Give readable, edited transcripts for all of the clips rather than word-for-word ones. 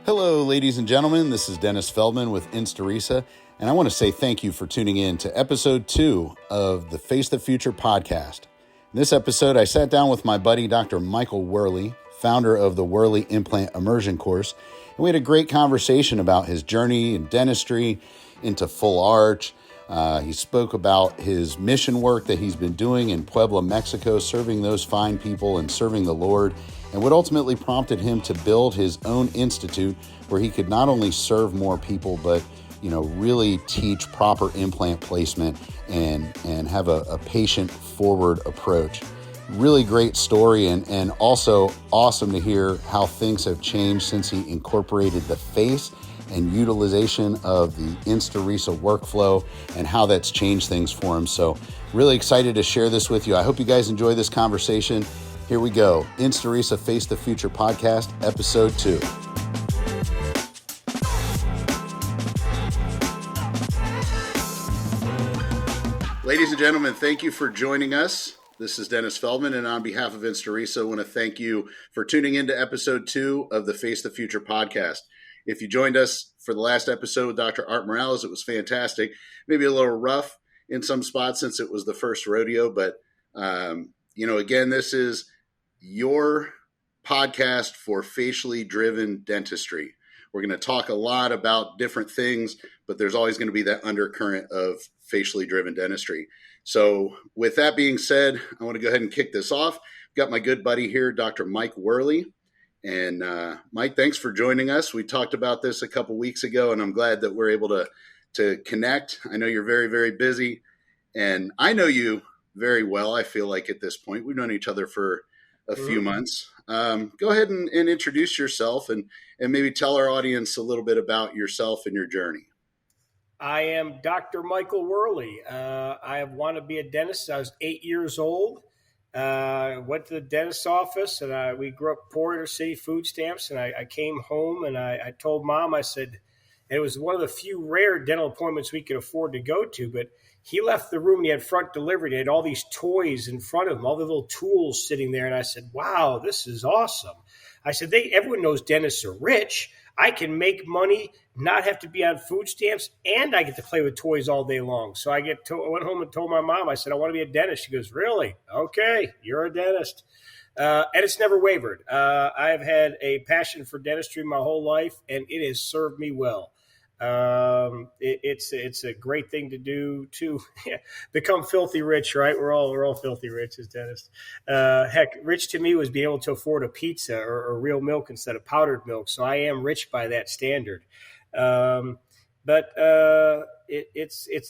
Hello, ladies and gentlemen. This is Dennis Feldman with InstaRisa, and I want to say thank you for tuning in to episode 2 of the Face the Future podcast. In this episode, I sat down with my buddy, Dr. Michael Wehrle, founder of the Wehrle Implant Immersion Course, and we had a great conversation about his journey in dentistry into full arch. He spoke about his mission work that he's been doing in Puebla, Mexico, serving those fine people and serving the Lord, and what ultimately prompted him to build his own institute where he could not only serve more people, but really teach proper implant placement and have a patient-forward approach. Really great story, and also awesome to hear how things have changed since he incorporated the face and utilization of the InstaRisa workflow and how that's changed things for him. So really excited to share this with you. I hope you guys enjoy this conversation. Here we go. InstaRisa Face the Future podcast, episode 2. Ladies and gentlemen, thank you for joining us. This is Dennis Feldman, and on behalf of InstaRisa, I want to thank you for tuning into episode 2 of the Face the Future podcast. If you joined us for the last episode with Dr. Art Morales, it was fantastic. Maybe a little rough in some spots since it was the first rodeo, but again, this is your podcast for facially driven dentistry. We're going to talk a lot about different things, but there's always going to be that undercurrent of facially driven dentistry. So with that being said, I want to go ahead and kick this off. I've got my good buddy here, Dr. Mike Wehrle. And Mike, thanks for joining us. We talked about this a couple weeks ago, and I'm glad that we're able to connect. I know you're very, very busy, and I know you very well, I feel like at this point. We've known each other for a few months. Go ahead and introduce yourself and maybe tell our audience a little bit about yourself and your journey. I am Dr. Michael Wehrle. I want to be a dentist. I was 8 years old. Went to the dentist's office, and we grew up poor inner city food stamps. And I came home, and I told Mom, I said, it was one of the few rare dental appointments we could afford to go to, but he left the room and he had front delivery. He had all these toys in front of him, all the little tools sitting there. And I said, wow, this is awesome. I said, everyone knows dentists are rich. I can make money, not have to be on food stamps, and I get to play with toys all day long. So I went home and told my mom, I said, I want to be a dentist. She goes, really? Okay, you're a dentist. And it's never wavered. I've had a passion for dentistry my whole life, and it has served me well. It's a great thing to do to become filthy rich, right? We're all filthy rich as dentists. Heck, rich to me was being able to afford a pizza or real milk instead of powdered milk. So I am rich by that standard. It's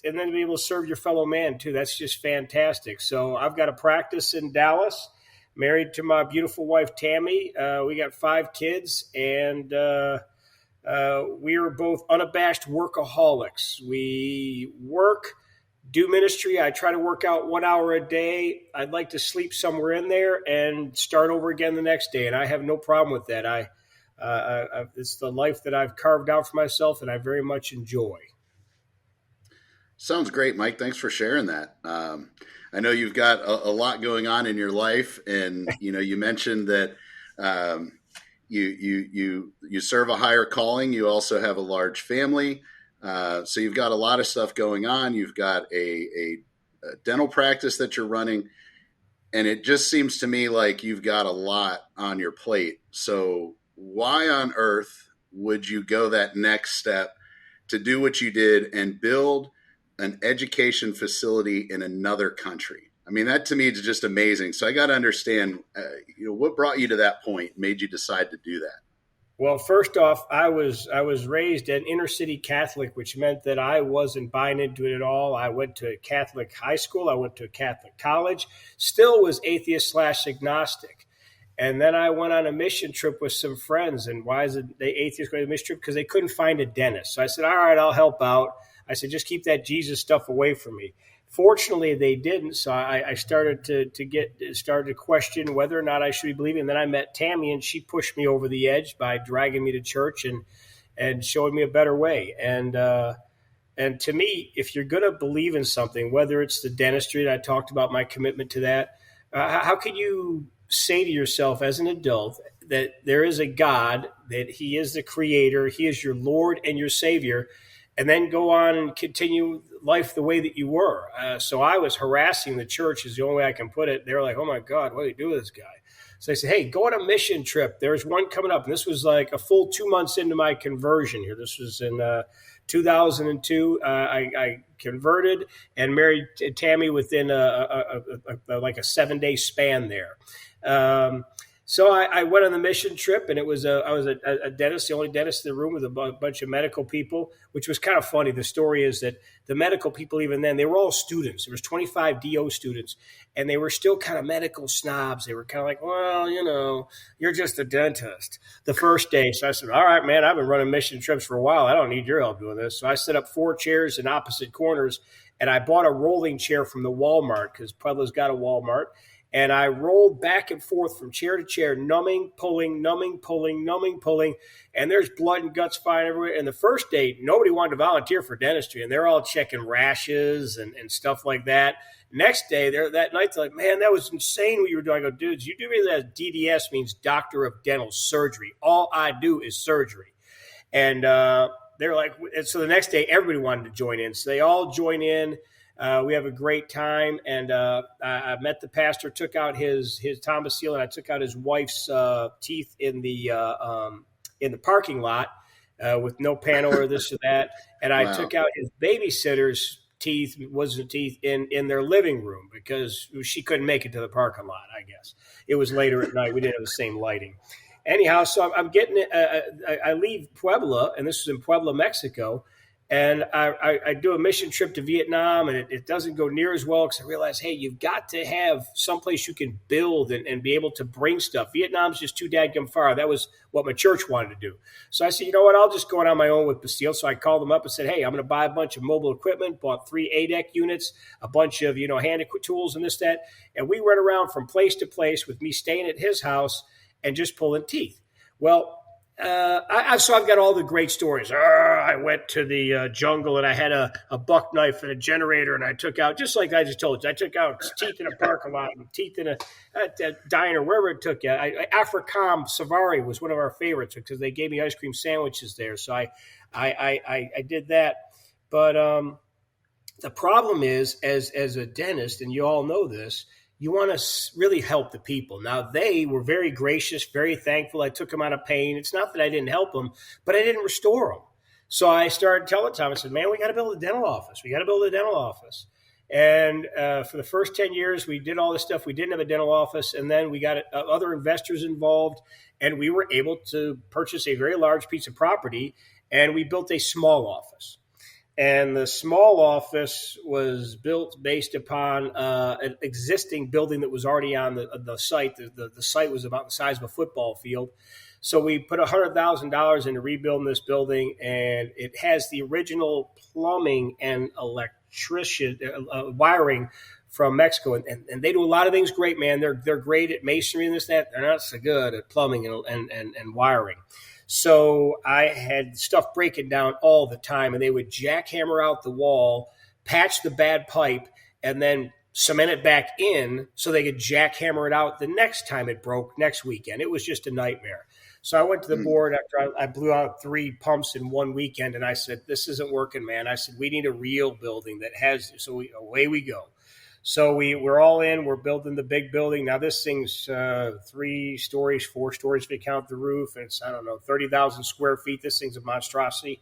and then to be able to serve your fellow man too. That's just fantastic. So I've got a practice in Dallas, married to my beautiful wife, Tammy. We got 5 kids, and we are both unabashed workaholics. We work, do ministry. I try to work out 1 hour a day. I'd like to sleep somewhere in there and start over again the next day. And I have no problem with that. It's the life that I've carved out for myself, and I very much enjoy. Sounds great, Mike. Thanks for sharing that. I know you've got a lot going on in your life, and you mentioned that you serve a higher calling. You also have a large family, so you've got a lot of stuff going on. You've got a dental practice that you're running, and it just seems to me like you've got a lot on your plate. So why on earth would you go that next step to do what you did and build an education facility in another country? I mean, that to me is just amazing. So I got to understand, what brought you to that point, made you decide to do that? Well, first off, I was raised an inner city Catholic, which meant that I wasn't buying into it at all. I went to a Catholic high school. I went to a Catholic college, still was atheist/agnostic. And then I went on a mission trip with some friends. And why is it the atheists going on a mission trip? Because they couldn't find a dentist. So I said, all right, I'll help out. I said, just keep that Jesus stuff away from me. Fortunately, they didn't. So I started to question whether or not I should be believing. And then I met Tammy, and she pushed me over the edge by dragging me to church and showing me a better way. And to me, if you're going to believe in something, whether it's the dentistry that I talked about, my commitment to that, how can you say to yourself as an adult that there is a God, that he is the creator, he is your Lord and your Savior, and then go on and continue life the way that you were. So I was harassing the church is the only way I can put it. They were like, oh my God, what do you do with this guy? So I said, hey, go on a mission trip. There's one coming up. And this was like a full 2 months into my conversion here. This was in 2002. I converted and married Tammy within like a 7-day span there. So I went on the mission trip, and I was a dentist, the only dentist in the room with a bunch of medical people, which was kind of funny. The story is that the medical people, even then, they were all students. There was 25 DO students, and they were still kind of medical snobs. They were kind of like, well, you're just a dentist the first day. So I said, all right, man, I've been running mission trips for a while. I don't need your help doing this. So I set up 4 chairs in opposite corners, and I bought a rolling chair from the Walmart because Puebla's got a Walmart. And I rolled back and forth from chair to chair, numbing, pulling, numbing, pulling, numbing, pulling. And there's blood and guts flying everywhere. And the first day, nobody wanted to volunteer for dentistry. And they're all checking rashes and stuff like that. Next day, that night, they're like, man, that was insane what you were doing. I go, dudes, you do realize that DDS means Doctor of Dental Surgery. All I do is surgery. And they're like, and so the next day, everybody wanted to join in. So they all join in. We have a great time, and I met the pastor, took out his Thomas seal, and I took out his wife's teeth in the parking lot with no panel or this or that, and I took out his babysitter's teeth in their living room because she couldn't make it to the parking lot. I guess it was later at night. We didn't have the same lighting. Anyhow, so I'm getting it. I leave Puebla, and this was in Puebla, Mexico. And I do a mission trip to Vietnam, and it doesn't go near as well because I realize, hey, you've got to have someplace you can build and be able to bring stuff. Vietnam's just too dadgum far. That was what my church wanted to do. So I said, you know what, I'll just go on my own with Bastille. So I called them up and said, hey, I'm going to buy a bunch of mobile equipment, bought 3 ADEC units, a bunch of, hand tools and this, that. And we went around from place to place with me staying at his house and just pulling teeth. Well, so I've got all the great stories. I went to the jungle and I had a buck knife and a generator, and I took out, just like I just told you, I took out teeth in a parking lot and teeth in a diner, wherever it took you. Africom Savari was one of our favorites because they gave me ice cream sandwiches there. So I did that. But the problem is, as a dentist, and you all know this, you want to really help the people. Now, they were very gracious, very thankful. I took them out of pain. It's not that I didn't help them, but I didn't restore them. So I started telling Tom, I said, man, we got to build a dental office. We got to build a dental office. And for the first 10 years, we did all this stuff. We didn't have a dental office. And then we got other investors involved, and we were able to purchase a very large piece of property, and we built a small office. And the small office was built based upon an existing building that was already on the site. The site was about the size of a football field. So we put $100,000 into rebuilding this building, and it has the original plumbing and wiring from Mexico. And they do a lot of things great, man. They're great at masonry and this, that. They're not so good at plumbing and wiring. So I had stuff breaking down all the time, and they would jackhammer out the wall, patch the bad pipe, and then cement it back in so they could jackhammer it out the next time it broke next weekend. It was just a nightmare. So I went to the board after I blew out 3 pumps in one weekend, and I said, this isn't working, man. I said, we need a real building that has – so away we go. So we're all in. We're building the big building. Now, this thing's 3 stories, 4 stories if you count the roof. And it's, 30,000 square feet. This thing's a monstrosity.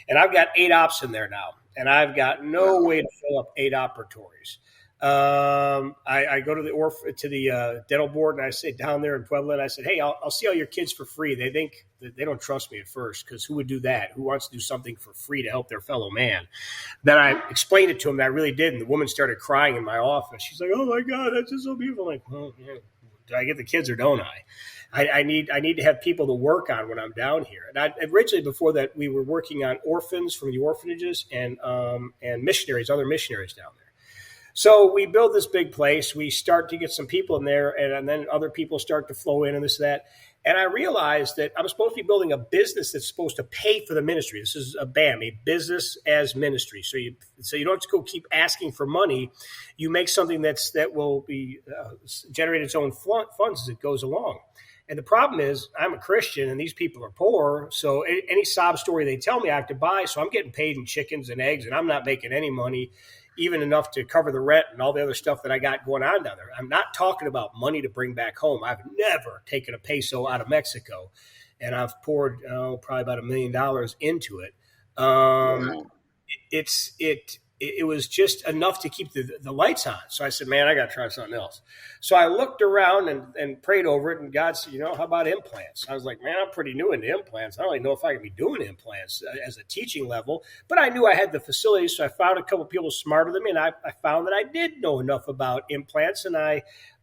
And I've got 8 ops in there now. And I've got no way to fill up 8 operatories. I go to the dental board, and I sit down there in Puebla, and I said, hey, I'll see all your kids for free. They think that they don't trust me at first, because who would do that? Who wants to do something for free to help their fellow man? Then I explained it to him that I really did, and the woman started crying in my office. She's like, oh my God, that's just so beautiful. I'm like, well, yeah, do I get the kids or don't I? I need to have people to work on when I'm down here. And originally, before that, we were working on orphans from the orphanages and missionaries, other missionaries down there. So we build this big place. We start to get some people in there, and then other people start to flow in and this, that. And I realized that I'm supposed to be building a business that's supposed to pay for the ministry. This is a BAM, a business as ministry. So you don't have to go keep asking for money. You make something that will be generate its own funds as it goes along. And the problem is, I'm a Christian and these people are poor. So any sob story they tell me I have to buy. So I'm getting paid in chickens and eggs, and I'm not making any money, even enough to cover the rent and all the other stuff that I got going on down there. I'm not talking about money to bring back home. I've never taken a peso out of Mexico, and I've poured probably about $1 million into it. Wow. It was just enough to keep the lights on. So I said, man, I got to try something else. So I looked around and prayed over it. And God said, how about implants? I was like, man, I'm pretty new into implants. I don't even know if I can be doing implants as a teaching level, but I knew I had the facilities. So I found a couple of people smarter than me. And I found that I did know enough about implants, and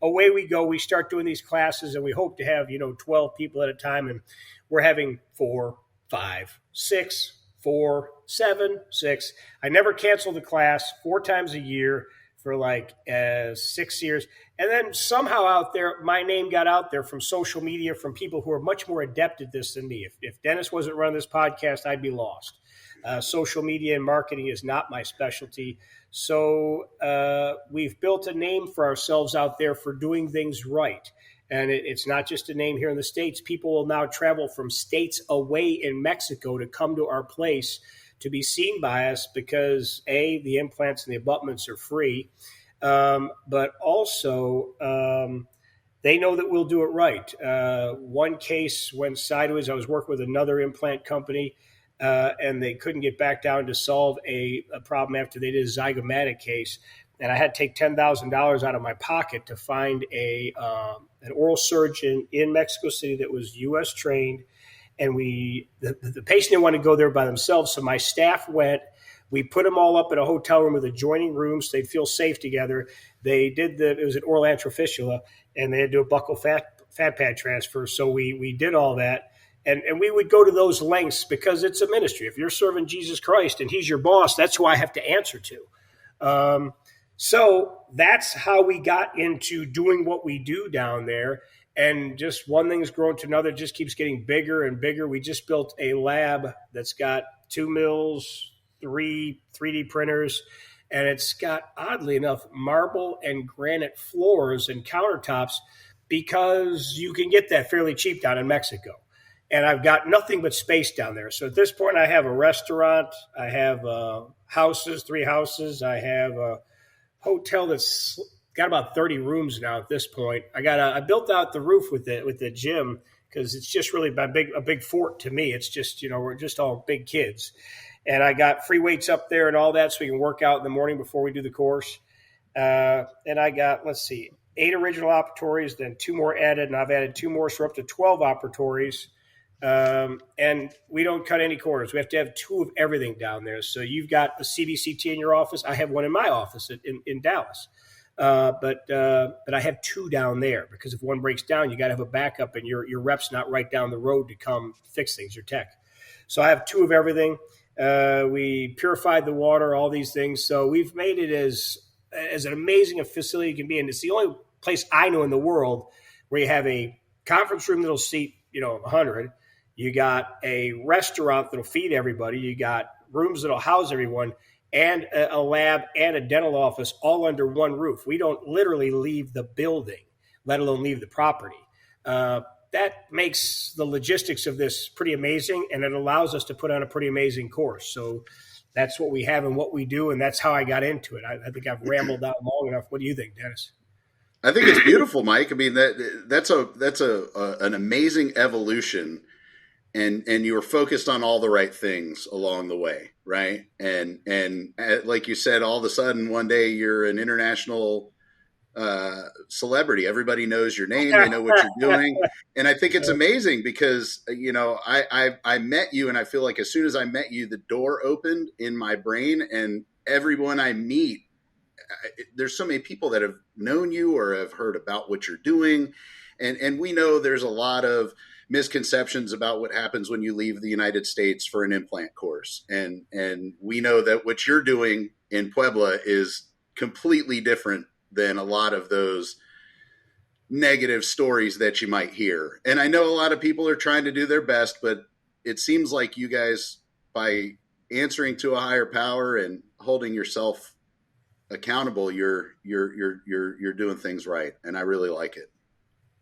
away we go. We start doing these classes, and we hope to have, 12 people at a time. And we're having 4, 5, 6, 4, 7, 6. I never canceled the class 4 times a year for like 6 years. And then somehow out there, my name got out there from social media, from people who are much more adept at this than me. If Dennis wasn't running this podcast, I'd be lost. Social media and marketing is not my specialty. So we've built a name for ourselves out there for doing things right. And it's not just a name here in the States. People will now travel from states away in Mexico to come to our place to be seen by us because, A, the implants and the abutments are free, but also they know that we'll do it right. One case went sideways. I was working with another implant company, and they couldn't get back down to solve a problem after they did a zygomatic case. And I had to take $10,000 out of my pocket to find an oral surgeon in Mexico City that was U.S. trained. And the patient didn't want to go there by themselves. So my staff went. We put them all up in a hotel room with adjoining rooms so they'd feel safe together. It was an oral antrophistula, and they had to do a buccal fat pad transfer. So we did all that. And we would go to those lengths because it's a ministry. If you're serving Jesus Christ and he's your boss, that's who I have to answer to. So that's how we got into doing what we do down there. And just one thing's grown to another, just keeps getting bigger and bigger. We just built a lab that's got 2 mills, 3 3D printers, and it's got, oddly enough, marble and granite floors and countertops because you can get that fairly cheap down in Mexico. And I've got nothing but space down there. So at this point, I have a restaurant. I have 3 houses. I have a hotel that's got about 30 rooms now at this point. I built out the roof with the gym because it's just really a big fort to me. It's just, we're just all big kids. And I got free weights up there and all that so we can work out in the morning before we do the course. And I got, 8 original operatories, then 2 more added, and I've added 2 more, so we're up to 12 operatories. And we don't cut any corners. We have to have 2 of everything down there. So you've got a CBCT in your office. I have one in my office in Dallas. But I have 2 down there because if one breaks down, you got to have a backup, and your rep's not right down the road to come fix things, your tech. So I have 2 of everything. We purified the water, all these things. So we've made it as an amazing a facility you can be. And it's the only place I know in the world where you have a conference room that'll seat, 100. You got a restaurant that'll feed everybody. You got rooms that'll house everyone, and a lab and a dental office all under one roof. We don't literally leave the building, let alone leave the property. That makes the logistics of this pretty amazing, and it allows us to put on a pretty amazing course. So that's what we have and what we do, and that's how I got into it. I think I've rambled out long enough. What do you think, Dennis? I think it's beautiful, Mike. I mean, that's an amazing evolution. And you were focused on all the right things along the way, right? And like you said, all of a sudden one day you're an international celebrity. Everybody knows your name. They know what you're doing. And I think it's amazing because, I met you, and I feel like as soon as I met you, the door opened in my brain, and everyone I meet, there's so many people that have known you or have heard about what you're doing. And we know there's a lot of misconceptions about what happens when you leave the United States for an implant course. And we know that what you're doing in Puebla is completely different than a lot of those negative stories that you might hear. And I know a lot of people are trying to do their best, but it seems like you guys, by answering to a higher power and holding yourself accountable, you're doing things right. And I really like it.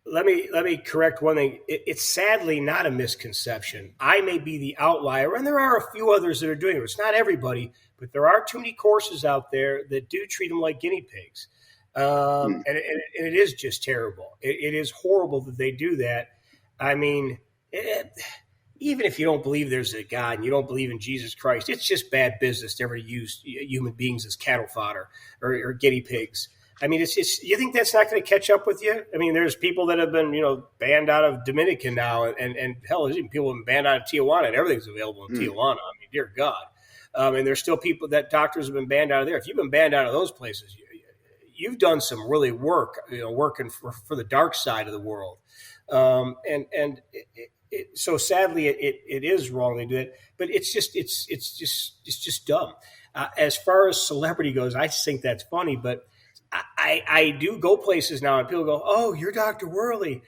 Let me correct one thing. It's sadly not a misconception. I may be the outlier, and there are a few others that are doing it. It's not everybody, but there are too many courses out there that do treat them like guinea pigs. And it is just terrible. It is horrible that they do that. I mean, even if you don't believe there's a God and you don't believe in Jesus Christ, it's just bad business to ever use human beings as cattle fodder or guinea pigs. I mean, it's you think that's not going to catch up with you? I mean, there's people that have been, banned out of Dominican now, and hell, there's even people who have been banned out of Tijuana, and everything's available in Tijuana. I mean, dear God. And there's still people that doctors have been banned out of there. If you've been banned out of those places, you've done some really work, working for the dark side of the world. So sadly, it is wrong they do it, but it's just dumb. As far as celebrity goes, I just think that's funny, but I do go places now and people go, "Oh, you're Dr. Wehrle."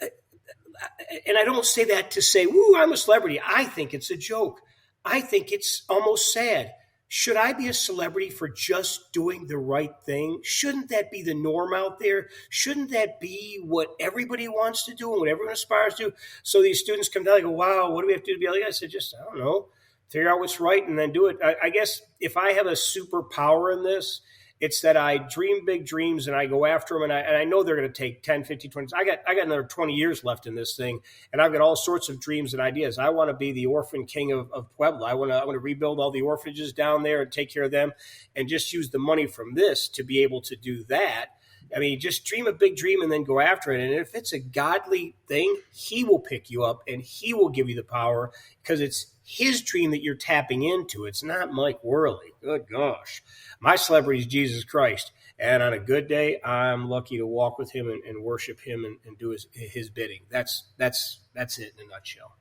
And I don't say that to say, "Woo, I'm a celebrity." I think it's a joke. I think it's almost sad. Should I be a celebrity for just doing the right thing? Shouldn't that be the norm out there? Shouldn't that be what everybody wants to do and what everyone aspires to? So these students come down and go, "Wow, what do we have to do to be like?" I said, I don't know, figure out what's right and then do it. I guess if I have a superpower in this, it's that I dream big dreams and I go after them. And I know they're going to take 10, 15, 20. I got another 20 years left in this thing. And I've got all sorts of dreams and ideas. I want to be the orphan king of Puebla. I want to rebuild all the orphanages down there and take care of them and just use the money from this to be able to do that. I mean, just dream a big dream and then go after it. And if it's a godly thing, he will pick you up and he will give you the power because it's his dream that you're tapping into. It's not Mike Wehrle. Good gosh. My celebrity is Jesus Christ. And on a good day, I'm lucky to walk with him and worship him and do his bidding. That's it in a nutshell.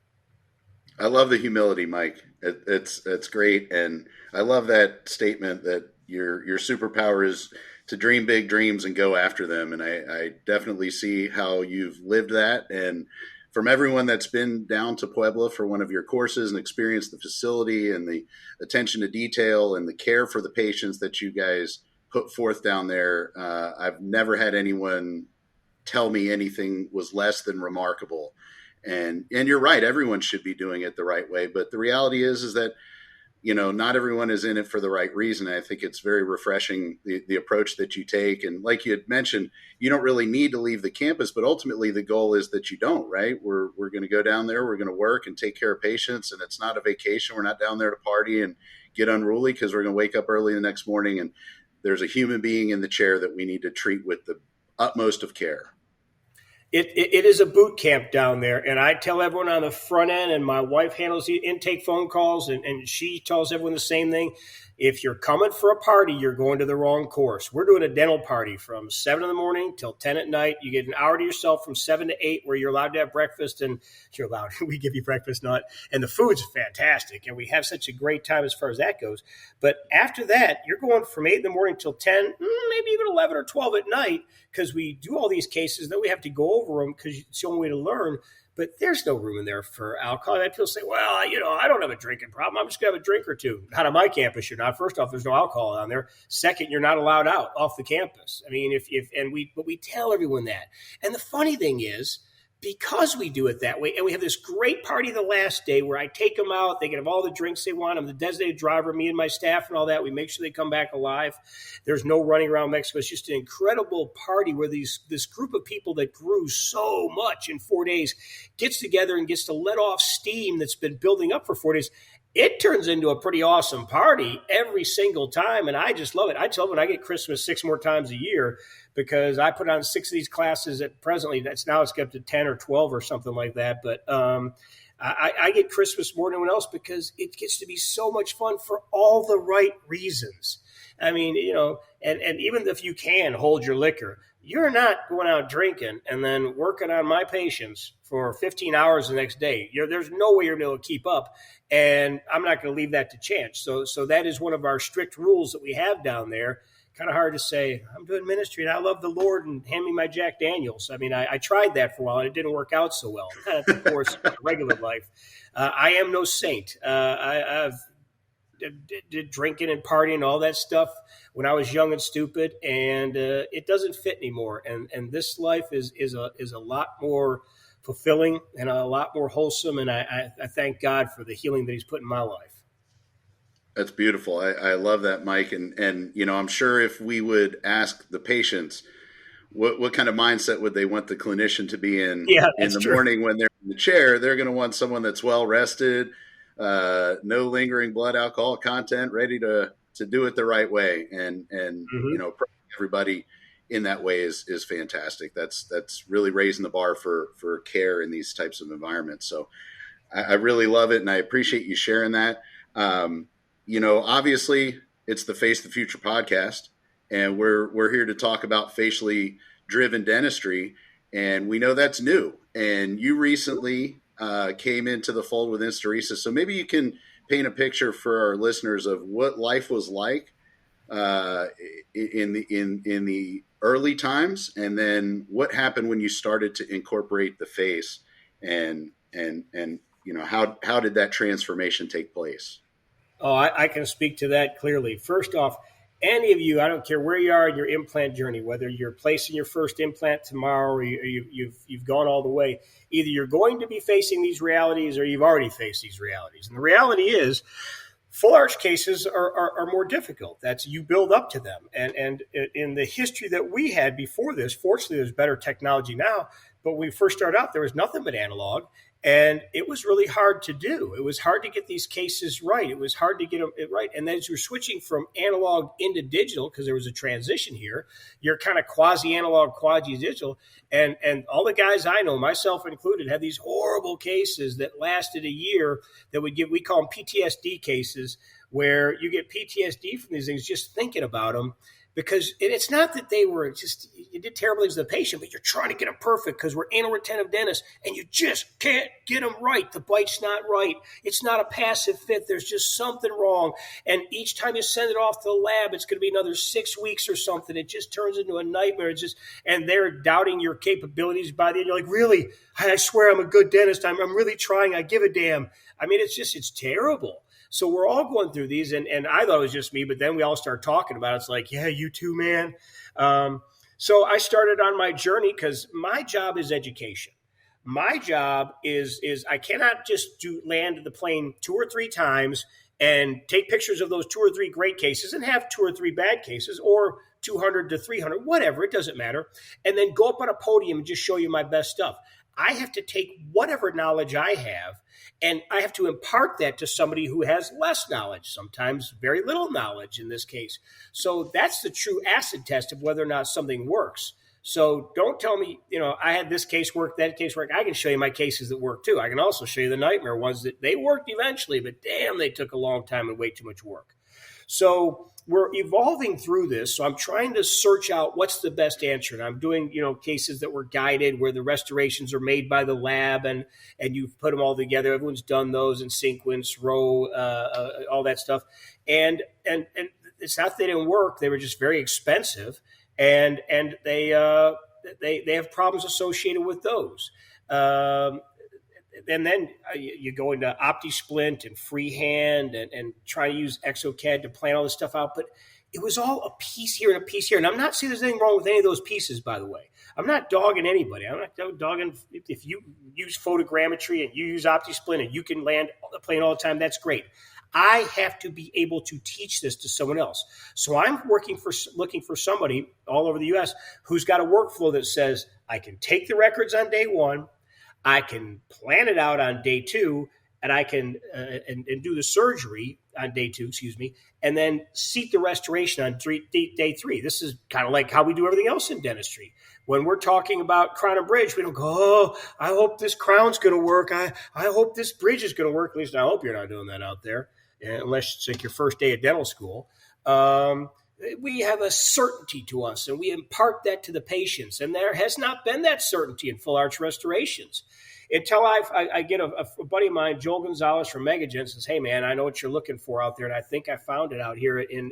I love the humility, Mike. It's great. And I love that statement that your superpower is to dream big dreams and go after them. And I definitely see how you've lived that. And from everyone that's been down to Puebla for one of your courses and experienced the facility and the attention to detail and the care for the patients that you guys put forth down there, I've never had anyone tell me anything was less than remarkable. And you're right, everyone should be doing it the right way. But the reality is that, not everyone is in it for the right reason. I think it's very refreshing, the approach that you take. And like you had mentioned, you don't really need to leave the campus, but ultimately the goal is that you don't, right? We're going to go down there, we're going to work and take care of patients. And it's not a vacation. We're not down there to party and get unruly because we're going to wake up early the next morning and there's a human being in the chair that we need to treat with the utmost of care. It is a boot camp down there. And I tell everyone on the front end, and my wife handles the intake phone calls, and she tells everyone the same thing. If you're coming for a party, you're going to the wrong course. We're doing a dental party from 7 in the morning till 10 at night. You get an hour to yourself from 7 to 8 where you're allowed to have breakfast, and you're allowed. We give you breakfast, and the food's fantastic, and we have such a great time as far as that goes. But after that, you're going from 8 in the morning till 10, maybe even 11 or 12 at night, because we do all these cases. Then we have to go over them because it's the only way to learn. But there's no room in there for alcohol. And people say, well, I don't have a drinking problem. I'm just going to have a drink or two. Not on my campus, you're not. First off, there's no alcohol on there. Second, you're not allowed out off the campus. I mean, but we tell everyone that. And the funny thing is, because we do it that way, and we have this great party the last day where I take them out, they can have all the drinks they want. I'm the designated driver, me and my staff and all that. We make sure they come back alive. There's no running around Mexico. It's just an incredible party where this group of people that grew so much in 4 days gets together and gets to let off steam that's been building up for 4 days. It turns into a pretty awesome party every single time, and I just love it. I tell them I get Christmas 6 more times a year because I put on 6 of these classes at presently. It's got up to 10 or 12 or something like that. But I get Christmas more than anyone else because it gets to be so much fun for all the right reasons. I mean, and even if you can hold your liquor, you're not going out drinking and then working on my patients for 15 hours the next day. There's no way you're able to keep up, and I'm not going to leave that to chance. So that is one of our strict rules that we have down there, kind of hard to say, I'm doing ministry and I love the Lord and hand me my Jack Daniels. I mean, I tried that for a while and it didn't work out so well. Kind of, of course, regular life. I am no saint. I've did drinking and partying, all that stuff when I was young and stupid, and it doesn't fit anymore. And this life is a lot more fulfilling and a lot more wholesome. And I thank God for the healing that He's put in my life. That's beautiful. I love that, Mike. And I'm sure if we would ask the patients, what kind of mindset would they want the clinician to be in the true. morning when they're in the chair? They're going to want someone that's well rested, no lingering blood alcohol content, ready to do it the right way. And everybody in that way is fantastic. That's really raising the bar for care in these types of environments. So I really love it. And I appreciate you sharing that. Obviously it's the Face the Future podcast, and we're here to talk about facially driven dentistry. And we know that's new. And you recently came into the fold with InstaRisa. So maybe you can paint a picture for our listeners of what life was like in the early times, and then what happened when you started to incorporate the face, and how did that transformation take place? Oh, I can speak to that clearly. First off, any of you, I don't care where you are in your implant journey, whether you're placing your first implant tomorrow or you've gone all the way, either you're going to be facing these realities or you've already faced these realities. And the reality is, full arch cases are more difficult. That's, you build up to them. And in the history that we had before this, fortunately, there's better technology now. But when we first started out, there was nothing but analog. And it was really hard to do. It was hard to get these cases right. It was hard to get them right. And as you're switching from analog into digital, because there was a transition here, you're kind of quasi-analog, quasi-digital. And all the guys I know, myself included, had these horrible cases that lasted a year that we call them PTSD cases, where you get PTSD from these things just thinking about them. Because it's not that they were just, you did terrible things to the patient, but you're trying to get them perfect because we're anal retentive dentists and you just can't get them right. The bite's not right. It's not a passive fit. There's just something wrong. And each time you send it off to the lab, it's going to be another 6 weeks or something. It just turns into a nightmare. And they're doubting your capabilities by the end. You're like, really? I swear I'm a good dentist. I'm really trying. I give a damn. I mean, it's terrible. So we're all going through these, and I thought it was just me, but then we all start talking about it. It's like, yeah, you too, man. So I started on my journey because my job is education. My job is I cannot just land the plane 2 or 3 times and take pictures of those 2 or 3 great cases and have 2 or 3 bad cases, or 200 to 300, whatever, it doesn't matter, and then go up on a podium and just show you my best stuff. I have to take whatever knowledge I have, and I have to impart that to somebody who has less knowledge, sometimes very little knowledge in this case. So that's the true acid test of whether or not something works. So don't tell me, I had this case work, that case work. I can show you my cases that work too. I can also show you the nightmare ones that they worked eventually, but damn, they took a long time and way too much work. So we're evolving through this. So I'm trying to search out what's the best answer. And I'm doing, cases that were guided where the restorations are made by the lab and you've put them all together. Everyone's done those in sequence, row, all that stuff. And it's not that they didn't work. They were just very expensive. And they have problems associated with those. And then you go into OptiSplint and freehand and try to use exocad to plan all this stuff out. But it was all a piece here and a piece here. And I'm not saying there's anything wrong with any of those pieces, by the way. I'm not dogging anybody. I'm not dogging if you use photogrammetry and you use OptiSplint and you can land the plane all the time, that's great. I have to be able to teach this to someone else. So I'm looking for somebody all over the U.S. who's got a workflow that says, I can take the records on day 1, I can plan it out on day 2, and I can and do the surgery on day 2, and then seat the restoration on day 3. This is kind of like how we do everything else in dentistry. When we're talking about crown and bridge, we don't go, oh, I hope this crown's going to work. I hope this bridge is going to work. At least I hope you're not doing that out there, unless it's like your first day at dental school. We have a certainty to us, and we impart that to the patients. And there has not been that certainty in full arch restorations. until I get a buddy of mine, Joel Gonzalez from Megagen, says, "Hey man, I know what you're looking for out there, and I think I found it out here in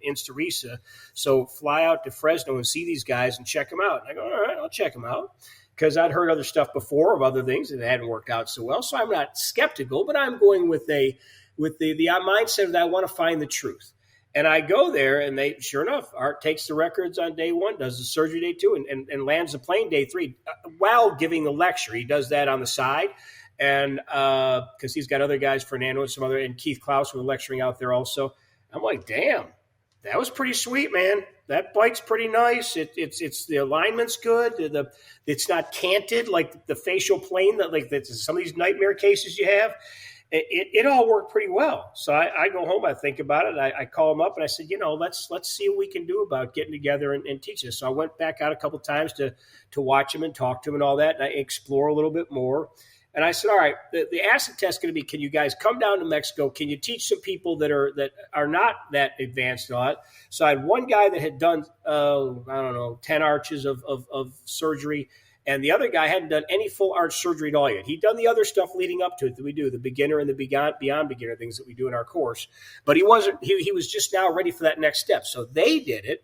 InstaRisa. So fly out to Fresno and see these guys and check them out." And I go, "All right, I'll check them out." Because I'd heard other stuff before of other things that hadn't worked out so well. So I'm not skeptical, but I'm going with the mindset that I want to find the truth. And I go there, and they, sure enough, Art takes the records on day 1, does the surgery day 2, and lands the plane day 3 while giving the lecture. He does that on the side, and because he's got other guys, Fernando and some other, and Keith Klaus, who were lecturing out there also. I'm like, damn, that was pretty sweet, man. That bite's pretty nice. It's the alignment's good. It's not canted like the facial plane that some of these nightmare cases you have. It all worked pretty well. So I go home, I think about it. I call him up and I said, let's see what we can do about getting together and teach this. So I went back out a couple of times to watch him and talk to him and all that, and I explore a little bit more. And I said, all right, the acid test is going to be, can you guys come down to Mexico? Can you teach some people that are not that advanced on it? So I had one guy that had done, 10 arches of surgery, and the other guy hadn't done any full arch surgery at all yet. He'd done the other stuff leading up to it that we do, the beginner and the beyond beginner things that we do in our course. But he was just now ready for that next step. So they did it.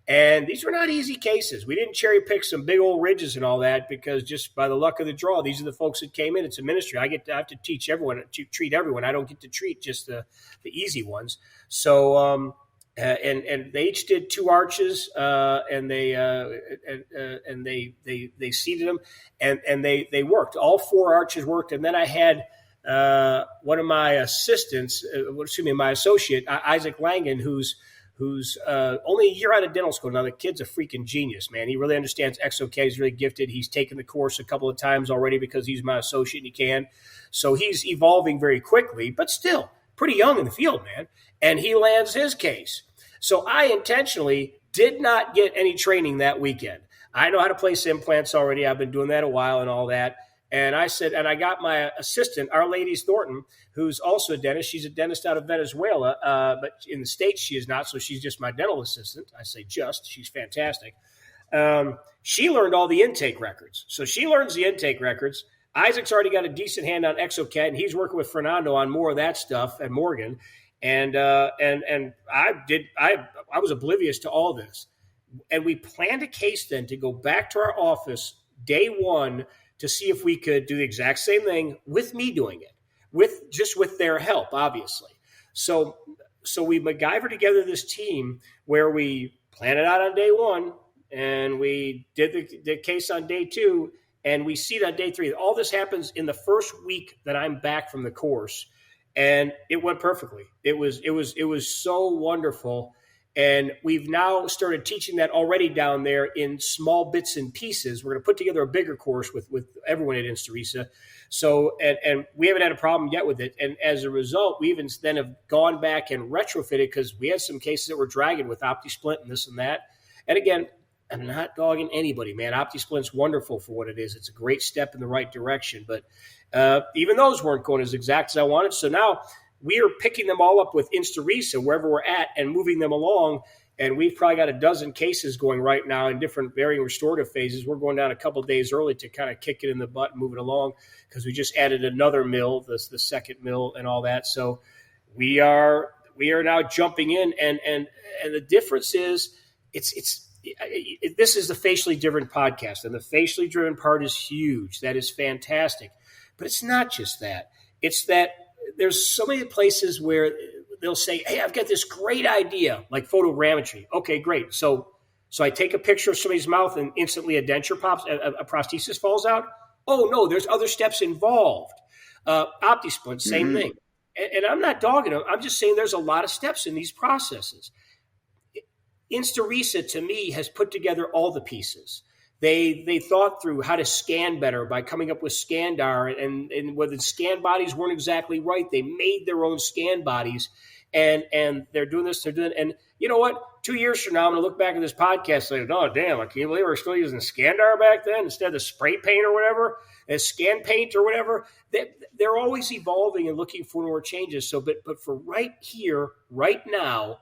And these were not easy cases. We didn't cherry pick some big old ridges and all that because just by the luck of the draw, these are the folks that came in. It's a ministry. I have to teach everyone, to treat everyone. I don't get to treat just the easy ones. So, and they each did 2 arches, and they seated them, and they worked. All 4 arches worked. And then I had one of my assistants, my associate, Isaac Langen, who's only a year out of dental school. Now, the kid's a freaking genius, man. He really understands exo-K. He's really gifted. He's taken the course a couple of times already because he's my associate and he can. So he's evolving very quickly, but still pretty young in the field, man. And he lands his case. So I intentionally did not get any training that weekend. I know how to place implants already. I've been doing that a while and all that. And I said, and I got my assistant, Our Lady's Thornton, who's also a dentist. She's a dentist out of Venezuela, but in the States she is not, so she's just my dental assistant. I say just, she's fantastic. She learned all the intake records. So she learns the intake records. Isaac's already got a decent hand on exo-K, and he's working with Fernando on more of that stuff, and Morgan. And I was oblivious to all this. And we planned a case then to go back to our office day 1 to see if we could do the exact same thing with me doing it, with their help, obviously. So we MacGyvered together this team where we planned it out on day 1, and we did the case on day 2, and we see it on day 3. All this happens in the first week that I'm back from the course, and it went perfectly. It was so wonderful. And we've now started teaching that already down there in small bits and pieces. We're going to put together a bigger course with everyone at InstaRisa. So, and we haven't had a problem yet with it. And as a result, we even then have gone back and retrofitted because we had some cases that were dragging with OptiSplint and this and that. And again, I'm not dogging anybody, man. OptiSplint's wonderful for what it is. It's a great step in the right direction. But even those weren't going as exact as I wanted. So now we are picking them all up with InstaRisa wherever we're at and moving them along. And we've probably got a dozen cases going right now in different varying restorative phases. We're going down a couple of days early to kind of kick it in the butt and move it along because we just added another mill, the second mill and all that. So we are now jumping in. And the difference is this is the facially driven podcast, and the facially driven part is huge. That is fantastic. But it's not just that. It's that there's so many places where they'll say, hey, I've got this great idea, like photogrammetry. Okay, great. So I take a picture of somebody's mouth and instantly a denture pops, a prosthesis falls out. Oh, no, there's other steps involved. OptiSplint, same thing. And I'm not dogging them. I'm just saying there's a lot of steps in these processes. InstaRisa, to me, has put together all the pieces. They thought through how to scan better by coming up with ScanDar, and whether the scan bodies weren't exactly right, they made their own scan bodies, and they're doing this, they're doing it. And you know what? 2 years from now, I'm going to look back at this podcast and say, oh, damn, I can't believe we're still using ScanDar back then instead of the spray paint or whatever, and scan paint or whatever. They're always evolving and looking for more changes. So, but for right here, right now,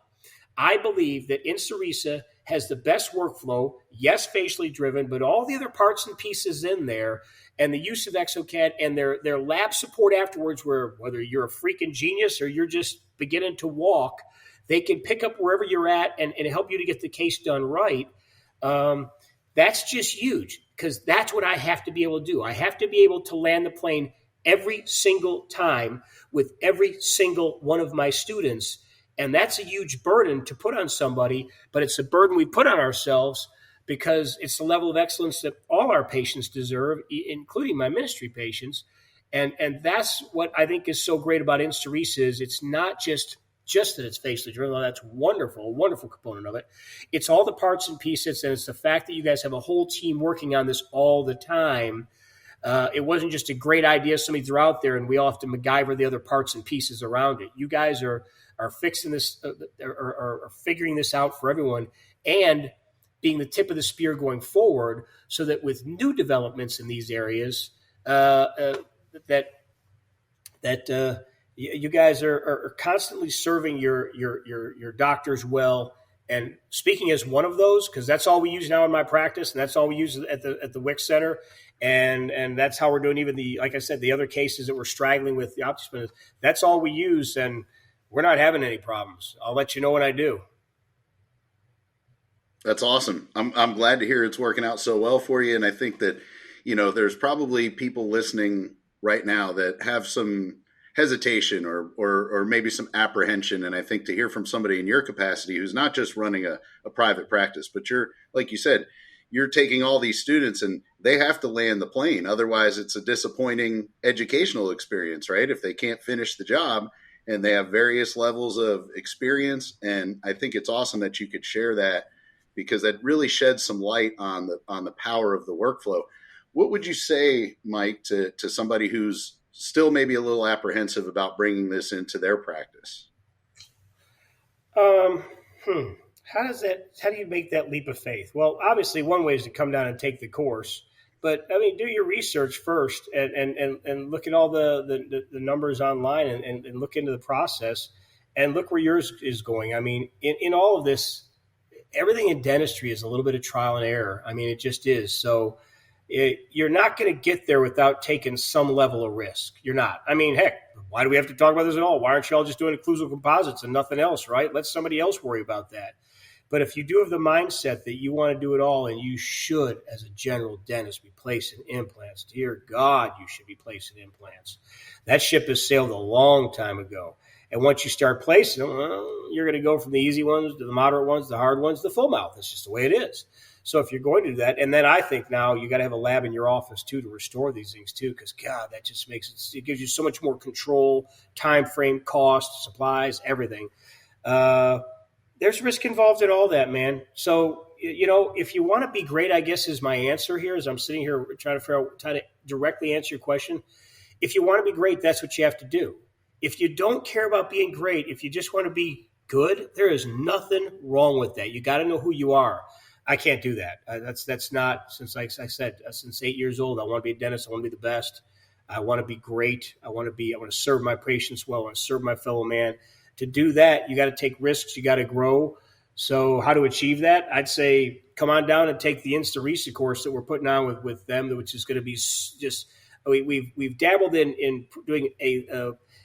I believe that InstaRisa has the best workflow, yes, facially driven, but all the other parts and pieces in there, and the use of exocad and their lab support afterwards, where whether you're a freaking genius or you're just beginning to walk, they can pick up wherever you're at and help you to get the case done right. That's just huge, because that's what I have to be able to do. I have to be able to land the plane every single time with every single one of my students. And that's a huge burden to put on somebody, but it's a burden we put on ourselves because it's the level of excellence that all our patients deserve, including my ministry patients. And that's what I think is so great about InstaRisa is it's not just that it's facially driven, although that's wonderful, a wonderful component of it. It's all the parts and pieces, and it's the fact that you guys have a whole team working on this all the time. It wasn't just a great idea somebody threw out there and we all have to MacGyver the other parts and pieces around it. You guys are fixing this, are figuring this out for everyone, and being the tip of the spear going forward, so that with new developments in these areas, you guys are constantly serving your doctors well. And speaking as one of those, because that's all we use now in my practice, and that's all we use at the WIC Center, and that's how we're doing even like I said, the other cases that we're straggling with the optics, that's all we use, and we're not having any problems. I'll let you know when I do. That's awesome. I'm glad to hear it's working out so well for you, and I think that there's probably people listening right now that have some hesitation or maybe some apprehension. And I think to hear from somebody in your capacity who's not just running a private practice, but you're, like you said, you're taking all these students and they have to land the plane. Otherwise, it's a disappointing educational experience, right? If they can't finish the job, and they have various levels of experience. And I think it's awesome that you could share that, because that really sheds some light on the power of the workflow. What would you say, Mike, to somebody who's still maybe a little apprehensive about bringing this into their practice? How do you make that leap of faith? Well, obviously one way is to come down and take the course, but I mean, do your research first and look at all the numbers online and look into the process and look where yours is going. I mean, in all of this, everything in dentistry is a little bit of trial and error. I mean, it just is. So you're not going to get there without taking some level of risk. You're not. I mean, heck, why do we have to talk about this at all? Why aren't you all just doing occlusal composites and nothing else, right? Let somebody else worry about that. But if you do have the mindset that you want to do it all, and you should, as a general dentist, be placing implants, dear God, you should be placing implants. That ship has sailed a long time ago. And once you start placing them, well, you're going to go from the easy ones to the moderate ones, the hard ones, the full mouth. That's just the way it is. So if you're going to do that, and then I think now you got to have a lab in your office too to restore these things too, because God, that just makes it gives you so much more control, time frame, cost, supplies, everything. There's risk involved in all that, man. So if you want to be great, I guess is my answer here. As I'm sitting here trying to directly answer your question. If you want to be great, that's what you have to do. If you don't care about being great, if you just want to be good, there is nothing wrong with that. You got to know who you are. I can't do that. That's not, since like I said, since 8 years old, I want to be a dentist. I want to be the best. I want to be great. I want to serve my patients well. I want to serve my fellow man. To do that, you got to take risks. You got to grow. So how to achieve that? I'd say come on down and take the InstaRisa course that we're putting on with them, which is going to be just, we've dabbled in doing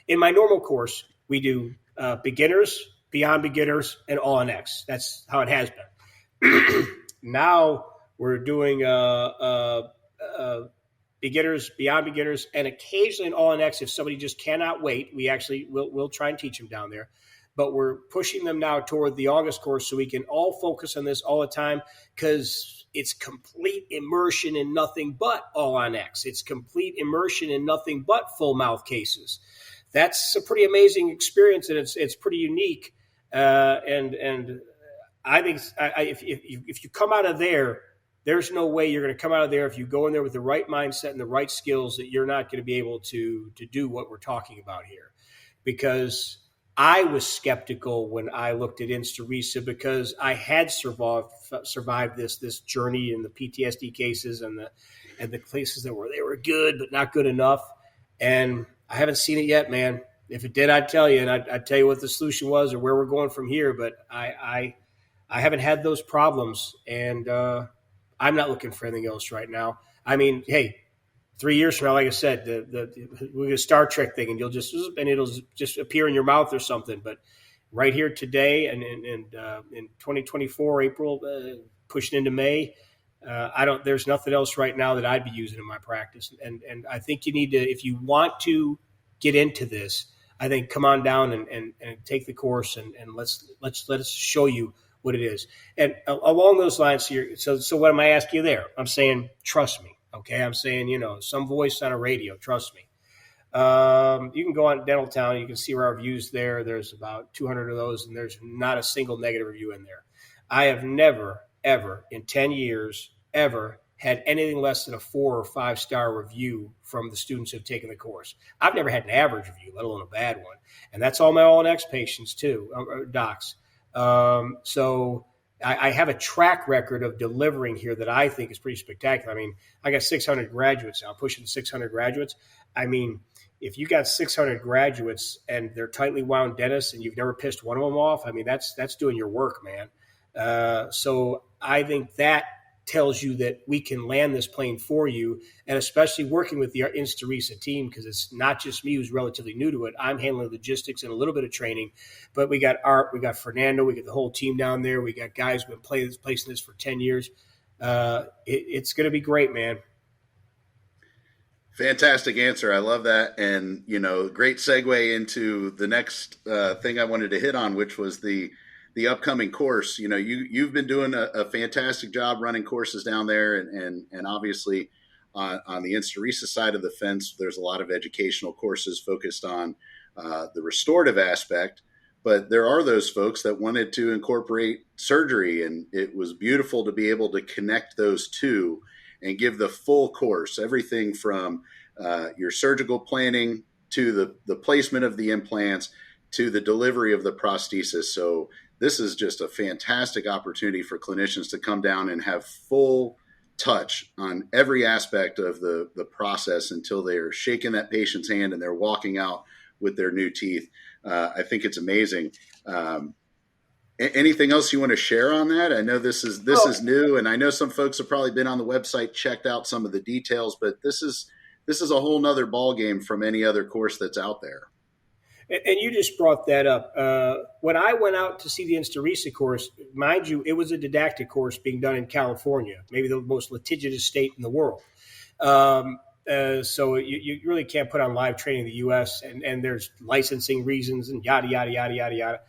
in my normal course, we do beginners, beyond beginners, and all on X. That's how it has been. Now we're doing beginners, beyond beginners, and occasionally an all on X if somebody just cannot wait. We actually we'll try and teach them down there. But we're pushing them now toward the August course so we can all focus on this all the time, because it's complete immersion in nothing but all on X. It's complete immersion in nothing but full mouth cases. That's a pretty amazing experience, and it's pretty unique. And I think if you come out of there, there's no way you're going to come out of there, if you go in there with the right mindset and the right skills, that you're not going to be able to do what we're talking about here. Because I was skeptical when I looked at InstaRisa, because I had survived this journey in the PTSD cases and the cases that were good but not good enough, and I haven't seen it yet, man. If it did, I'd tell you, and I'd tell you what the solution was or where we're going from here. But I haven't had those problems, and I'm not looking for anything else right now. I mean, hey, 3 years from now, like I said, we're a Star Trek thing, and it'll just appear in your mouth or something. But right here today, and in 2024 April, pushing into May, there's nothing else right now that I'd be using in my practice. And I think you need to, if you want to get into this, I think come on down and take the course, and let's show you what it is. And along those lines here, so what am I asking you there? I'm saying, trust me. Okay. I'm saying, some voice on a radio, trust me. You can go on Dental Town. You can see our reviews there. There's about 200 of those, and there's not a single negative review in there. I have never, ever in 10 years, ever had anything less than a 4 or 5 star review from the students who have taken the course. I've never had an average review, let alone a bad one. And that's all my All-Next patients too, docs. So I have a track record of delivering here that I think is pretty spectacular. I mean, I got 600 graduates now, pushing 600 graduates. I mean, if you got 600 graduates and they're tightly wound dentists and you've never pissed one of them off, I mean, that's doing your work, man. So I think that tells you that we can land this plane for you, and especially working with the InstaRisa team, because it's not just me who's relatively new to it. I'm handling logistics and a little bit of training, but we got Art, we got Fernando, we got the whole team down there. We got guys who've been placing this for 10 years. It's going to be great, man. Fantastic answer. I love that. And, great segue into the next thing I wanted to hit on, which was the upcoming course. You've been doing a fantastic job running courses down there, and obviously on the InstaRisa side of the fence, there's a lot of educational courses focused on the restorative aspect, but there are those folks that wanted to incorporate surgery, and it was beautiful to be able to connect those two and give the full course, everything from your surgical planning to the placement of the implants to the delivery of the prosthesis. So this is just a fantastic opportunity for clinicians to come down and have full touch on every aspect of the process until they're shaking that patient's hand and they're walking out with their new teeth. I think it's amazing. Anything else you want to share on that? I know this is new, and I know some folks have probably been on the website, checked out some of the details, but this is a whole nother ball game from any other course that's out there. And you just brought that up. When I went out to see the InstaRisa course, mind you, it was a didactic course being done in California, maybe the most litigious state in the world. So you really can't put on live training in the U.S., and there's licensing reasons and yada, yada, yada, yada,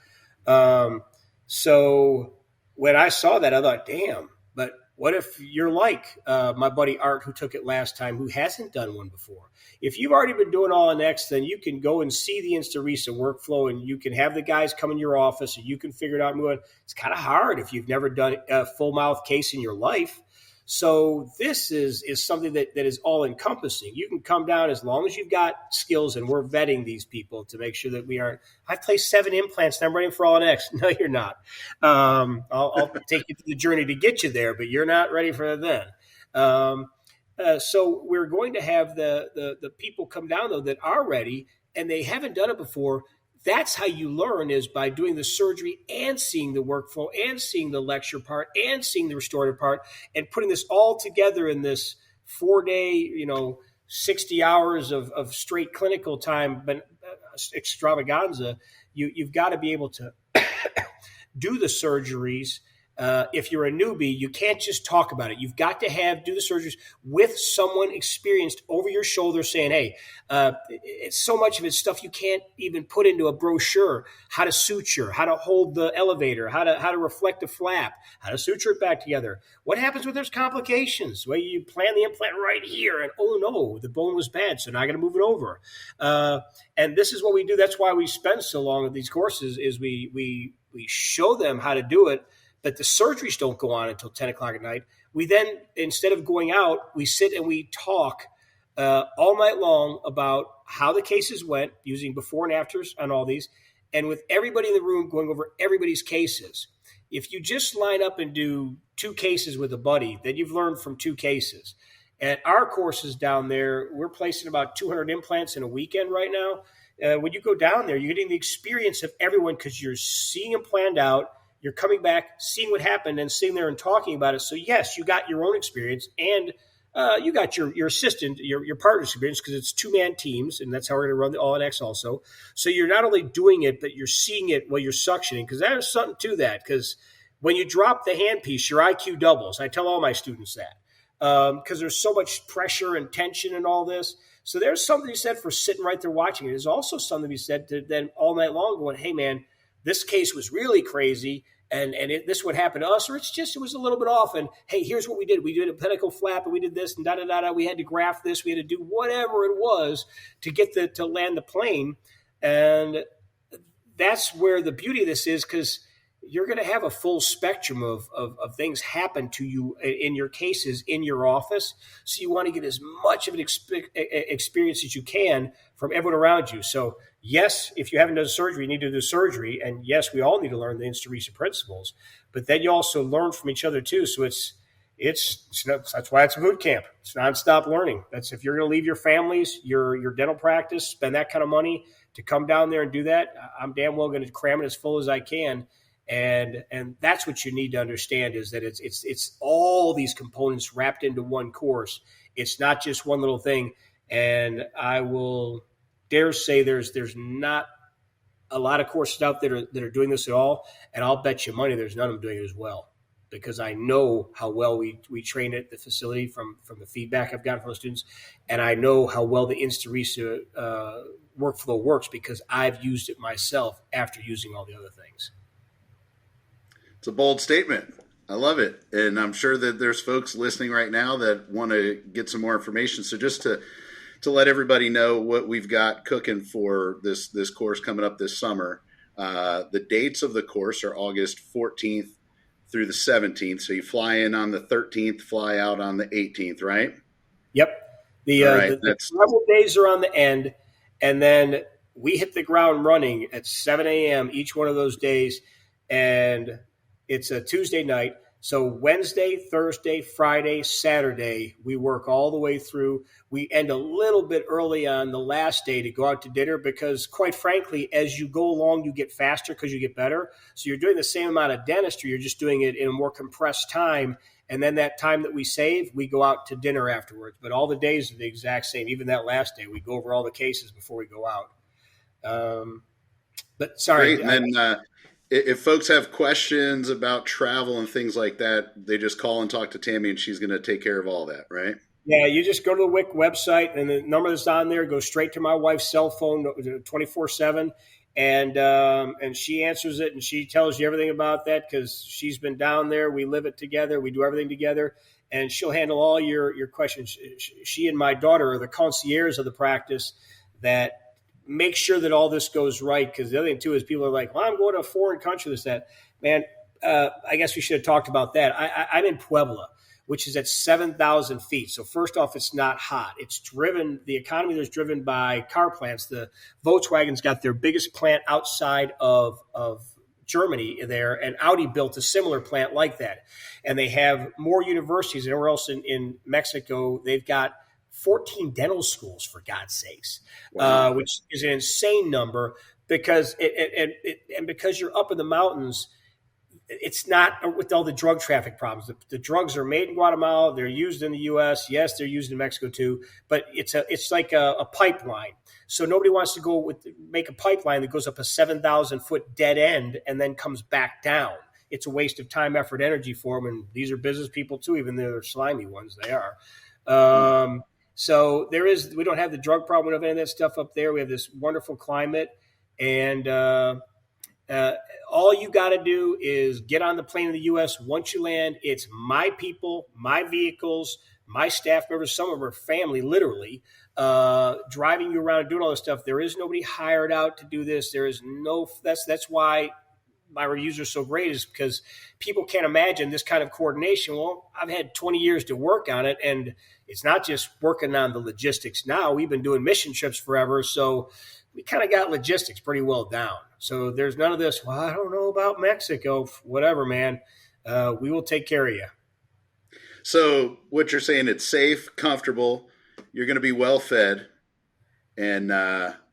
yada. So when I saw that, I thought, damn, but what if you're like my buddy Art, who took it last time, who hasn't done one before? If you've already been doing all All-Next, then you can go and see the InstaRisa workflow, and you can have the guys come in your office, and you can figure it out and move on. It's kind of hard if you've never done a full mouth case in your life. So this is something that is all encompassing. You can come down as long as you've got skills, and we're vetting these people to make sure that we aren't. I've placed 7 implants and I'm ready for All-Next. No, you're not. I'll take you through the journey to get you there, but you're not ready for it then. So we're going to have the people come down though that are ready and they haven't done it before. That's how you learn, is by doing the surgery and seeing the workflow and seeing the lecture part and seeing the restorative part and putting this all together in this 4-day, 60 hours of straight clinical time, but extravaganza. You've got to be able to do the surgeries. If you're a newbie, you can't just talk about it. You've got to do the surgeries with someone experienced over your shoulder saying, hey, it's so much of it's stuff you can't even put into a brochure. How to suture, how to hold the elevator, how to reflect a flap, how to suture it back together. What happens when there's complications? Well, you plan the implant right here and, oh no, the bone was bad, so now I got to move it over. And this is what we do. That's why we spend so long at these courses, is we show them how to do it. But the surgeries don't go on until 10 o'clock at night. We then, instead of going out, we sit and we talk all night long about how the cases went, using before and afters on all these, and with everybody in the room going over everybody's cases. If you just line up and do 2 cases with a buddy, then you've learned from 2 cases. At our courses down there, we're placing about 200 implants in a weekend right now. when you go down there, you're getting the experience of everyone because you're seeing them planned out. You're coming back, seeing what happened, and sitting there and talking about it. So yes, you got your own experience, and you got your assistant, your partner's experience, because it's 2-man teams, and that's how we're going to run the All-in-X also. So you're not only doing it, but you're seeing it while you're suctioning, because there's something to that. Because when you drop the handpiece, your IQ doubles. I tell all my students that because there's so much pressure and tension and all this. So there's something to be said for sitting right there watching it. There's also something to be said to then all night long going, hey, man, this case was really crazy, and this would happen to us, or it was a little bit off, and hey, here's what we did. We did a pedicle flap, and we did this, and da-da-da-da. We had to graft this. We had to do whatever it was to get to land the plane, and that's where the beauty of this is, because you're going to have a full spectrum of things happen to you in your cases in your office. So you want to get as much of an experience as you can from everyone around you. So yes, if you haven't done surgery, you need to do surgery. And yes, we all need to learn the InstaRisa principles, but then you also learn from each other too. So that's why it's a boot camp. It's nonstop learning. That's if you're going to leave your families, your dental practice, spend that kind of money to come down there and do that, I'm damn well going to cram it as full as I can. And that's what you need to understand, is that it's all these components wrapped into one course. It's not just one little thing. And I will dare say there's not a lot of courses out there that are doing this at all. And I'll bet you money there's none of them doing it as well, because I know how well we train at the facility from the feedback I've gotten from the students. And I know how well the InstaRisa workflow works, because I've used it myself after using all the other things. It's a bold statement. I love it. And I'm sure that there's folks listening right now that want to get some more information. So just to let everybody know what we've got cooking for this course coming up this summer, the dates of the course are August 14th through the 17th. So you fly in on the 13th, fly out on the 18th, right? Yep. The travel days are on the end, and then we hit the ground running at 7 a.m. each one of those days, and it's a Tuesday night. So Wednesday, Thursday, Friday, Saturday, we work all the way through. We end a little bit early on the last day to go out to dinner, because quite frankly, as you go along, you get faster because you get better. So you're doing the same amount of dentistry. You're just doing it in a more compressed time. And then that time that we save, we go out to dinner afterwards. But all the days are the exact same. Even that last day, we go over all the cases before we go out. But sorry. Great. And then if folks have questions about travel and things like that, they just call and talk to Tammy, and she's going to take care of all that, right? Yeah, you just go to the WIC website, and the number that's on there goes straight to my wife's cell phone 24/7, and she answers it, and she tells you everything about that, because she's been down there. We live it together. We do everything together, and she'll handle all your questions. She and my daughter are the concierge of the practice that make sure that all this goes right. Because the other thing too is people are like, well, I'm going to a foreign country, this, that. Man, I guess we should have talked about that. I'm in Puebla, which is at 7,000 feet. So first off, it's not hot. The economy there's driven by car plants. The Volkswagen's got their biggest plant outside of Germany there, and Audi built a similar plant like that. And they have more universities than anywhere else in Mexico. They've got 14 dental schools, for God's sakes, wow. Which is an insane number, because because you're up in the mountains. It's not with all the drug traffic problems. The drugs are made in Guatemala. They're used in the U.S. Yes, they're used in Mexico too. But it's like a pipeline. So nobody wants to make a pipeline that goes up a 7,000-foot dead end and then comes back down. It's a waste of time, effort, energy for them. And these are business people too, even though they're slimy ones. They are. So we don't have the drug problem. We don't have any of that stuff up there. We have this wonderful climate, and all you got to do is get on the plane in the U.S. Once you land, it's my people, my vehicles, my staff members, some of them are family, literally, driving you around and doing all this stuff. There is nobody hired out to do this. That's why my reviews are so great, is because people can't imagine this kind of coordination. Well, I've had 20 years to work on it, and it's not just working on the logistics now. We've been doing mission trips forever, so we kind of got logistics pretty well down. So there's none of this, well, I don't know about Mexico, whatever, man. We will take care of you. So what you're saying, it's safe, comfortable, you're going to be well fed, and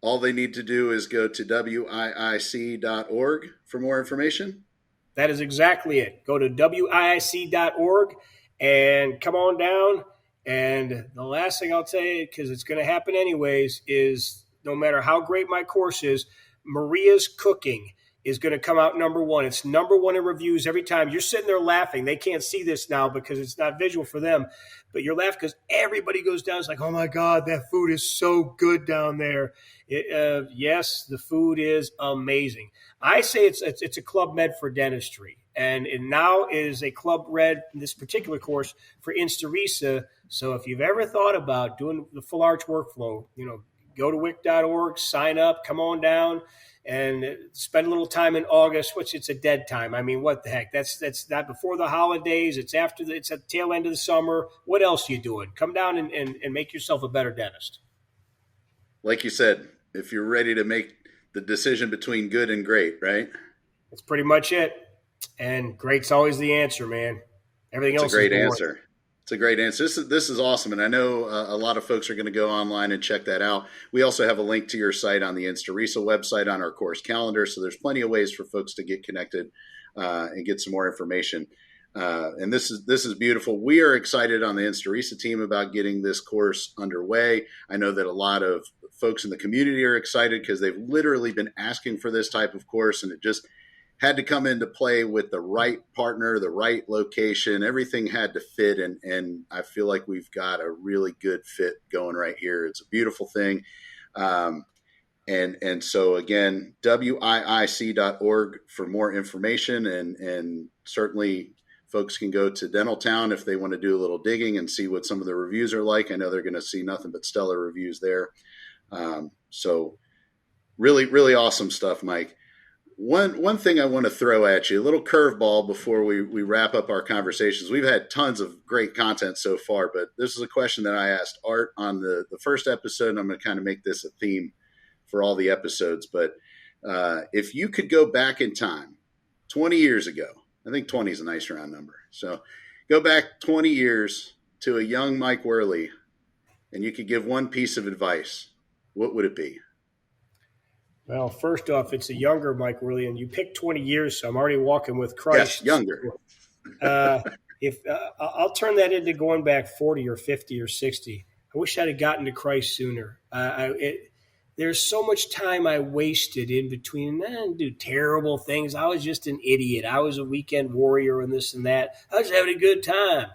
all they need to do is go to wiic.org for more information. That is exactly it. Go to wiic.org and come on down. And the last thing I'll tell you, because it's going to happen anyways, is no matter how great my course is, Maria's Cooking is going to come out number one. It's number one in reviews every time. You're sitting there laughing. They can't see this now because it's not visual for them, but you're laughing because everybody goes down. It's like, oh my God, that food is so good down there. Yes, the food is amazing. I say it's a Club Med for dentistry, and it now is a Club Red, this particular course, for InstaRisa. So if you've ever thought about doing the full arch workflow, go to wic.org, sign up, come on down, and spend a little time in August, which it's a dead time. I mean, what the heck? That's not before the holidays. It's it's at the tail end of the summer. What else are you doing? Come down and make yourself a better dentist. Like you said, if you're ready to make the decision between good and great, right? That's pretty much it. And great's always the answer, man. Everything else is boring. It's a great answer. It's a great answer. This is awesome. And I know a lot of folks are going to go online and check that out. We also have a link to your site on the InstaRisa website on our course calendar. So there's plenty of ways for folks to get connected and get some more information. And this is beautiful. We are excited on the InstaRisa team about getting this course underway. I know that a lot of folks in the community are excited because they've literally been asking for this type of course, and it just had to come into play with the right partner, the right location. Everything had to fit, and I feel like we've got a really good fit going right here. It's a beautiful thing. And so again, wiic.org for more information, and certainly folks can go to Dental Town if they want to do a little digging and see what some of the reviews are like. I know they're going to see nothing but stellar reviews there. So really, really awesome stuff, Mike. One thing I want to throw at you, a little curveball before we wrap up our conversations. We've had tons of great content so far, but this is a question that I asked Art on the first episode, and I'm going to kind of make this a theme for all the episodes. But if you could go back in time 20 years ago, I think 20 is a nice round number. So go back 20 years to a young Mike Wehrle, and you could give one piece of advice, what would it be? Well, first off, it's a younger Mike Wehrle, and you picked 20 years, so I'm already walking with Christ. Yes, younger. If I'll turn that into going back 40 or 50 or 60. I wish I'd have gotten to Christ sooner. There's so much time I wasted in between and do terrible things. I was just an idiot. I was a weekend warrior and this and that. I was having a good time.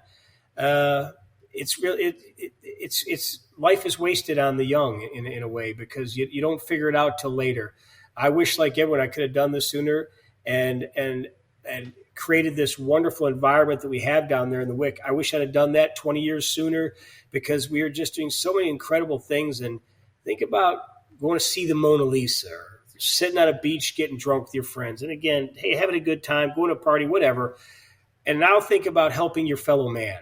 It's really it's life is wasted on the young in a way because you don't figure it out till later. I wish, like everyone, I could have done this sooner and created this wonderful environment that we have down there in the WIC. I wish I'd have done that 20 years sooner because we are just doing so many incredible things. And think about going to see the Mona Lisa or sitting on a beach getting drunk with your friends. And again, hey, having a good time, going to a party, whatever. And now think about helping your fellow man.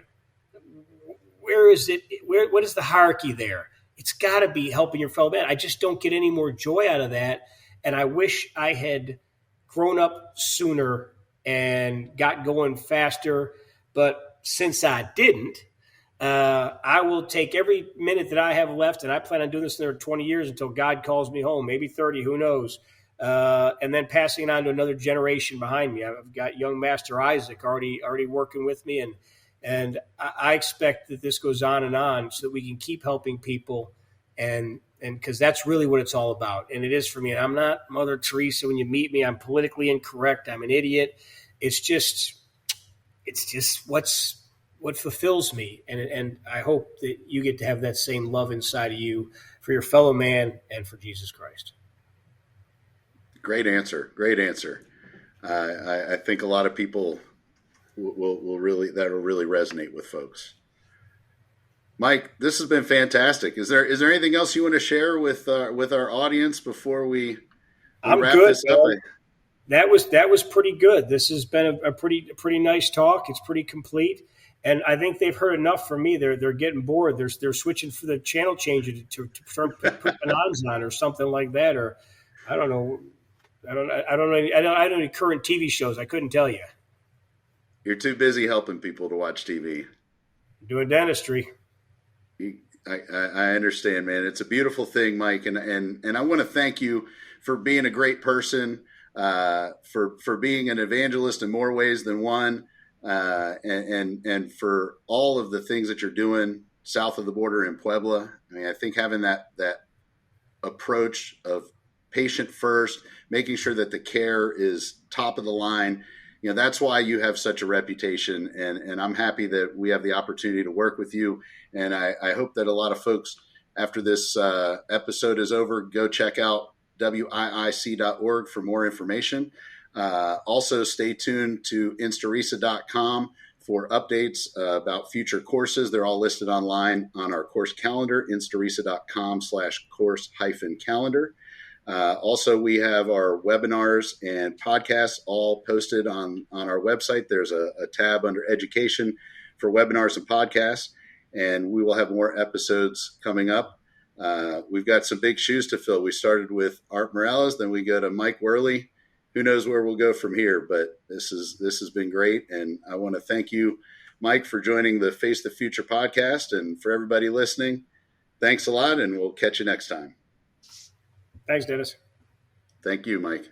Where is it? What is the hierarchy there? It's got to be helping your fellow man. I just don't get any more joy out of that. And I wish I had grown up sooner and got going faster. But since I didn't, I will take every minute that I have left, and I plan on doing this another 20 years until God calls me home, maybe 30, who knows, and then passing it on to another generation behind me. I've got young Master Isaac already working with me, and I expect that this goes on so that we can keep helping people, and because that's really what it's all about, and it is for me. And I'm not Mother Teresa. When you meet me, I'm politically incorrect. I'm an idiot. It's just what fulfills me, and I hope that you get to have that same love inside of you for your fellow man and for Jesus Christ. Great answer. I think a lot of people will really resonate with folks. Mike, this has been fantastic. Is there anything else you want to share with our audience before we wrap this up? That was pretty good. This has been a pretty nice talk. It's pretty complete. And I think they've heard enough from me. They're getting bored. They're switching for the channel changer to put bananas on or something like that. Or I don't know. I don't know any current TV shows. I couldn't tell you. You're too busy helping people to watch TV. Doing dentistry. I understand, man. It's a beautiful thing, Mike, and I want to thank you for being a great person, for being an evangelist in more ways than one, and for all of the things that you're doing south of the border in Puebla. I mean, I think having that approach of patient first, making sure that the care is top of the line. That's why you have such a reputation, and I'm happy that we have the opportunity to work with you. And I hope that a lot of folks, after this episode is over, go check out wiic.org for more information. Also, stay tuned to instarisa.com for updates about future courses. They're all listed online on our course calendar, instarisa.com/course-calendar. Also, we have our webinars and podcasts all posted on our website. There's a tab under education for webinars and podcasts, and we will have more episodes coming up. We've got some big shoes to fill. We started with Art Morales, then we go to Mike Wehrle. Who knows where we'll go from here, but this has been great. And I want to thank you, Mike, for joining the Face the Future podcast. And for everybody listening, thanks a lot, and we'll catch you next time. Thanks, Dennis. Thank you, Mike.